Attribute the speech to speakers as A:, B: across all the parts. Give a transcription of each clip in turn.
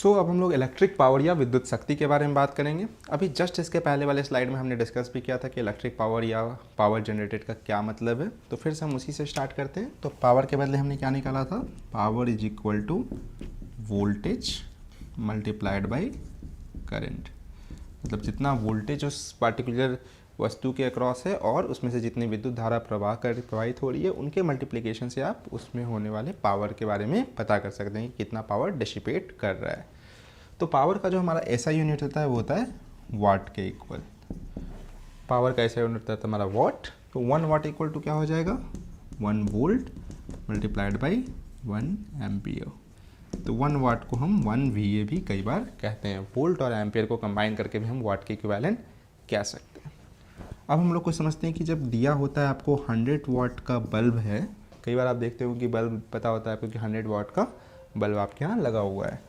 A: अब हम लोग इलेक्ट्रिक पावर या विद्युत शक्ति के बारे में बात करेंगे। अभी जस्ट इसके पहले वाले स्लाइड में हमने डिस्कस भी किया था कि इलेक्ट्रिक पावर या पावर जनरेटेड का क्या मतलब है, तो फिर से हम उसी से स्टार्ट करते हैं। तो पावर के बदले हमने क्या निकाला था, power is equal to voltage multiplied by current. मतलब जितना वोल्टेज उस पार्टिकुलर वस्तु के अक्रॉस है और उसमें से जितनी विद्युत धारा प्रवाहित हो रही है, उनके मल्टीप्लिकेशन से आप उसमें होने वाले पावर के बारे में पता कर सकते हैं कि कितना पावर डिसिपेट कर रहा है। तो पावर का जो हमारा ऐसा यूनिट होता है वो होता है वाट के इक्वल। पावर का ऐसा यूनिट होता है हमारा वाट। तो 1 वाट इक्वल टू क्या हो जाएगा, 1 वोल्ट मल्टीप्लाइड बाई 1 एम्पियर। तो 1 वाट को हम 1 VA भी कई बार कहते हैं। वोल्ट और एम्पियर को कंबाइन करके भी हम वाट के इक्विवेलेंट कह सकते हैं। अब हम लोग को समझते हैं कि जब दिया होता है आपको 100 वाट का बल्ब है, कई बार आप देखते हो कि बल्ब पता होता है आपको कि 100 वाट का बल्ब आपके यहाँ लगा हुआ है।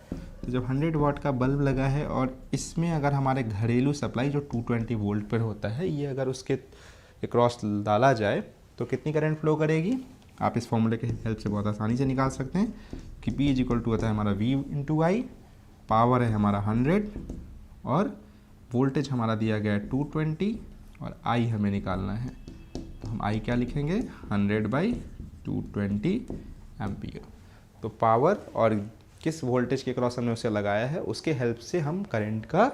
A: तो जब 100 वाट का बल्ब लगा है और इसमें अगर हमारे घरेलू सप्लाई जो 220 वोल्ट पर होता है, ये अगर उसके क्रॉस डाला जाए तो कितनी करंट फ्लो करेगी, आप इस फॉर्मूले के हेल्प से बहुत आसानी से निकाल सकते हैं कि P इज इक्वल टू होता है हमारा V इंटू आई, पावर है हमारा 100 और वोल्टेज हमारा दिया गया है 220 और I हमें निकालना है। तो हम I क्या लिखेंगे, 100 बाई 220 एम्पियर। तो पावर और किस वोल्टेज के क्रॉस हमने उसे लगाया है उसके हेल्प से हम करंट का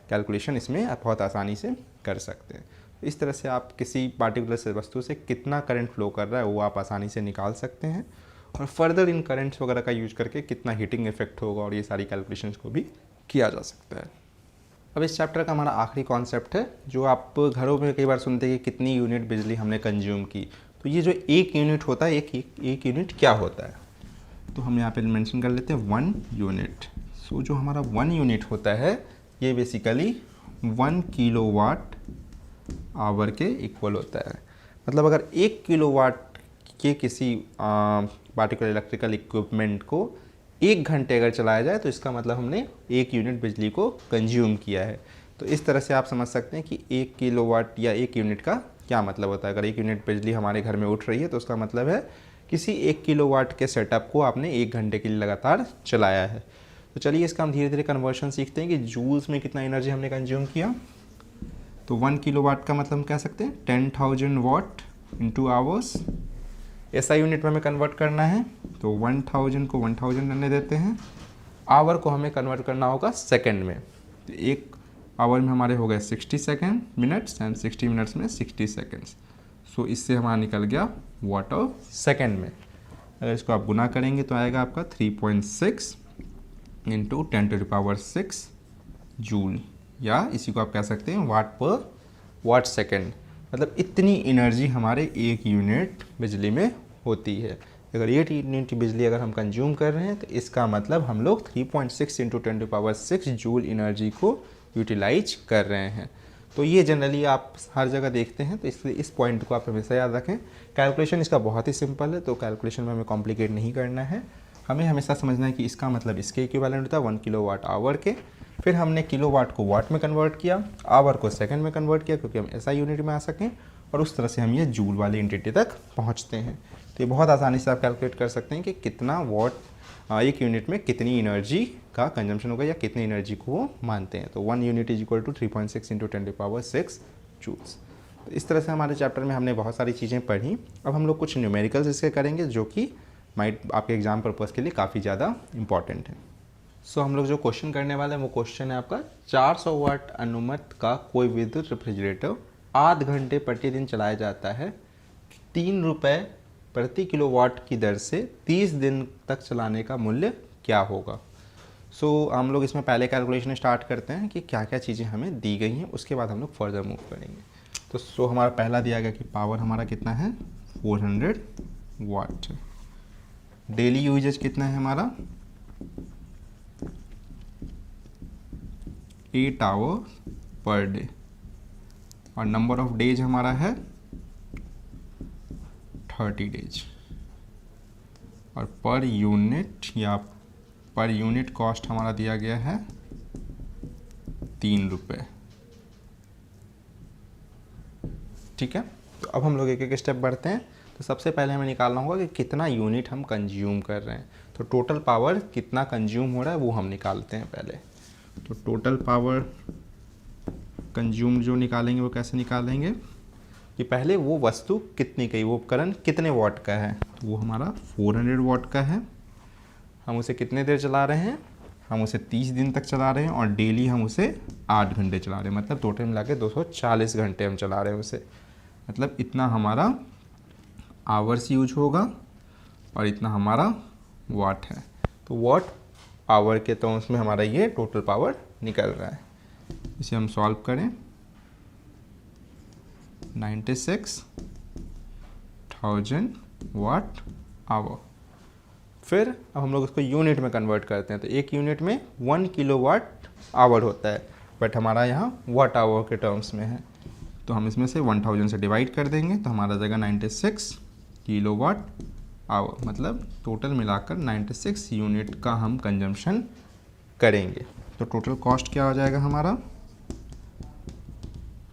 A: कैलकुलेशन इसमें बहुत आसानी से कर सकते हैं। इस तरह से आप किसी पार्टिकुलर वस्तु से कितना करंट फ्लो कर रहा है वो आप आसानी से निकाल सकते हैं और फर्दर इन करंट्स वगैरह का यूज करके कितना हीटिंग इफेक्ट होगा और ये सारी कैलकुलेशंस को भी किया जा सकता है। अब इस चैप्टर का हमारा आखिरी कॉन्सेप्ट है जो आप घरों में कई बार सुनते हैं कि कितनी यूनिट बिजली हमने कंज्यूम की। तो ये जो एक यूनिट होता है, एक यूनिट क्या होता है, तो हम यहाँ पे मेंशन कर लेते हैं 1 यूनिट। सो जो हमारा 1 यूनिट होता है ये बेसिकली 1 किलोवाट आवर के इक्वल होता है। मतलब अगर 1 किलोवाट के किसी पार्टिकुलर इलेक्ट्रिकल इक्विपमेंट को 1 घंटे अगर चलाया जाए तो इसका मतलब हमने 1 यूनिट बिजली को कंज्यूम किया है। तो इस तरह से आप समझ सकते हैं कि 1 किलोवाट या 1 यूनिट का क्या मतलब होता है। अगर 1 यूनिट बिजली हमारे घर में उठ रही है तो उसका मतलब है किसी 1 किलोवाट के सेटअप को आपने 1 घंटे के लिए लगातार चलाया है। तो चलिए इसका हम धीरे धीरे कन्वर्शन सीखते हैं कि जूल्स में कितना एनर्जी हमने कंज्यूम किया। तो 1 किलोवाट का मतलब हम कह सकते हैं 10,000 वाट इंटू आवर्स। ऐसा यूनिट में हमें कन्वर्ट करना है तो 1000 को 1000 रहने देते हैं। आवर को हमें कन्वर्ट करना होगा सेकंड में। तो 1 आवर में हमारे हो गए 60 सेकेंड मिनट्स एंड 60 मिनट्स में 60 सेकेंड्स। सो इससे हमारा निकल गया वाट ऑफ सेकेंड में। अगर इसको आप गुना करेंगे तो आएगा आपका 3.6 इंटू 10⁻6 जूल, या इसी को आप कह सकते हैं वाट पर वाट सेकेंड। मतलब इतनी एनर्जी हमारे 1 यूनिट बिजली में होती है। अगर 1 यूनिट बिजली अगर हम कंज्यूम कर रहे हैं तो इसका मतलब हम लोग 3.6 इंटू 10⁻6 जूल एनर्जी को यूटिलाइज कर रहे हैं। तो ये जनरली आप हर जगह देखते हैं, तो इसलिए इस पॉइंट को आप हमेशा याद रखें। कैलकुलेशन इसका बहुत ही सिंपल है, तो कैलकुलेशन में हमें कॉम्प्लिकेट नहीं करना है। हमें हमेशा समझना है कि इसका मतलब इसके इक्विवेलेंट होता है 1 किलोवाट आवर के। फिर हमने किलोवाट को वाट में कन्वर्ट किया, आवर को सेकंड में कन्वर्ट किया क्योंकि हम ऐसा यूनिट में आ सकें, और उस तरह से हम ये जूल वाली एंटिटी तक पहुँचते हैं। तो ये बहुत आसानी से आप कैलकुलेट कर सकते हैं कि कितना वाट 1 यूनिट में कितनी एनर्जी का कंजम्पशन होगा या कितनी एनर्जी को वो मानते हैं। तो 1 unit is equal to 3.6 into 10⁻6 joules. तो इस तरह से हमारे चैप्टर में हमने बहुत सारी चीज़ें पढ़ी। अब हम लोग कुछ न्यूमेरिकल्स इसके करेंगे जो कि आपके एग्जाम पर्पज़ के लिए काफ़ी ज़्यादा इंपॉर्टेंट है। सो हम लोग जो क्वेश्चन करने वाले हैं वो क्वेश्चन है आपका 400 वाट अनुमत का कोई विद्युत रेफ्रिजरेटर आध घंटे प्रतिदिन चलाया जाता है, 3 रुपये प्रति किलोवाट की दर से 30 दिन तक चलाने का मूल्य क्या होगा। सो हम लोग इसमें पहले कैलकुलेशन स्टार्ट करते हैं कि क्या क्या चीज़ें हमें दी गई हैं, उसके बाद हम लोग फर्दर मूव करेंगे। तो हमारा पहला दिया गया कि पावर हमारा कितना है 400 वाट। डेली यूजेज कितना है हमारा 8 आवर पर डे, और नंबर ऑफ डेज हमारा है 30 डेज, और पर यूनिट कॉस्ट हमारा दिया गया है 3 रुपये। ठीक है, तो अब हम लोग एक एक स्टेप बढ़ते हैं। तो सबसे पहले हमें निकालना होगा कि कितना यूनिट हम कंज्यूम कर रहे हैं। तो टोटल पावर कितना कंज्यूम हो रहा है वो हम निकालते हैं पहले। तो टोटल पावर कंज्यूम जो निकालेंगे वो कैसे निकालेंगे कि पहले वो वस्तु कितनी की, वो उपकरण कितने वॉट का है। तो वो हमारा 400 वॉट का है। हम उसे कितने देर चला रहे हैं, हम उसे 30 दिन तक चला रहे हैं और डेली हम उसे 8 घंटे चला रहे हैं, मतलब टोटल मिला के 240 घंटे हम चला रहे हैं उसे। मतलब इतना हमारा आवर्स यूज होगा और इतना हमारा वाट है। तो वाट पावर के तो उसमें हमारा ये टोटल पावर निकल रहा है। इसे हम सॉल्व करें, 96,000 वाट आवर। फिर अब हम लोग उसको यूनिट में कन्वर्ट करते हैं। तो एक यूनिट में 1 किलोवाट आवर होता है, बट हमारा यहाँ वाट आवर के टर्म्स में है। तो हम इसमें से 1000 से डिवाइड कर देंगे तो हमारा जगह 96 किलोवाट आवर, मतलब टोटल मिलाकर 96 यूनिट का हम कंजम्पशन करेंगे। तो टोटल कॉस्ट क्या हो जाएगा हमारा,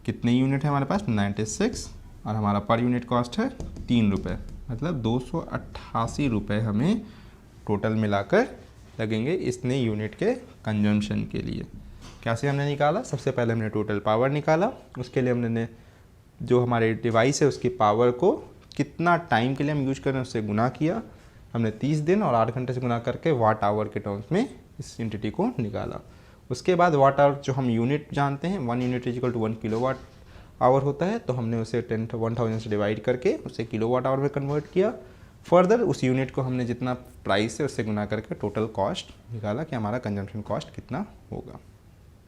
A: कितने यूनिट है हमारे पास 96 और हमारा पर यूनिट कॉस्ट है 3 रुपये, मतलब 288 रुपये हमें टोटल मिलाकर लगेंगे इतने यूनिट के कंजम्पशन के लिए। कैसे हमने निकाला, सबसे पहले हमने टोटल पावर निकाला। उसके लिए हमने जो हमारे डिवाइस है उसकी पावर को कितना टाइम के लिए हम यूज कर रहे हैं उससे गुना किया। हमने 30 दिन और 8 घंटे से गुना करके वाट आवर के टर्म्स में इस एंटिटी को निकाला। उसके बाद वाट आवर जो हम यूनिट जानते हैं 1 unit is equal to 1 kilowatt hour होता है, तो हमने उसे 1000 से डिवाइड करके उसे किलोवाट आवर में कन्वर्ट किया। फर्दर उस यूनिट को हमने जितना प्राइस है उससे गुना करके टोटल कॉस्ट निकाला कि हमारा कंजम्पशन कॉस्ट कितना होगा।